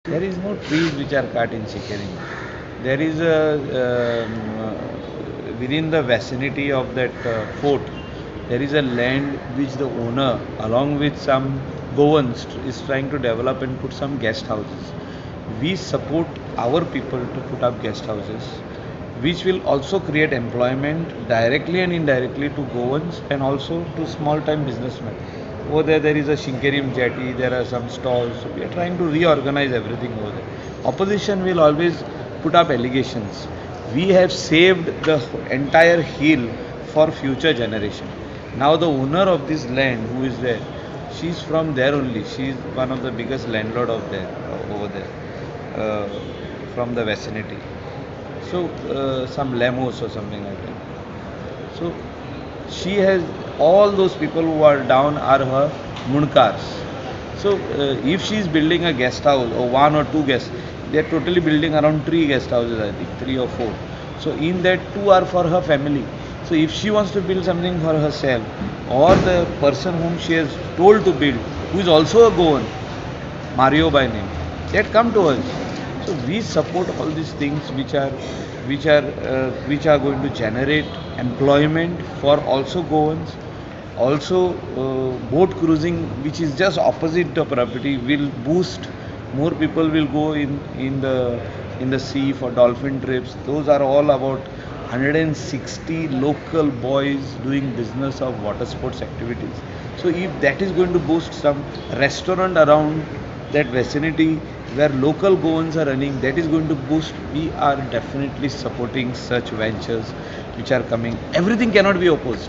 There is no trees which are cut in Sikkim. There is within the vicinity of that fort, there is a land which the owner, along with some Goans, is trying to develop and put some guest houses. We support our people to put up guest houses, which will also create employment directly and indirectly to Goans and also to small-time businessmen. Over there is a Shinkarium jetty, there are some stalls. So we are trying to reorganize everything over there. Opposition will always put up allegations. We have saved the entire hill for future generation. Now the owner of this land, who is there, she's from there only. She's one of the biggest landlord of there over there, uh, from the vicinity. So some Lemos or something like that. So she has all those people who are down are her munkars. So if she is building a guest house or one or two guests, they are totally building around three guest houses, I think, three or four. So in that two are for her family. So if she wants to build something for herself or the person whom she has told to build, who is also a Goan, Mario by name, they had come to us. So we support all these things which are going to generate employment for also Goans. Also, boat cruising, which is just opposite the property, will boost. More people will go in the sea for dolphin trips. Those are all about 160 local boys doing business of water sports activities. So if that is going to boost some restaurant around that vicinity where local Goans are running, that is going to boost. We are definitely supporting such ventures which are coming. Everything cannot be opposed.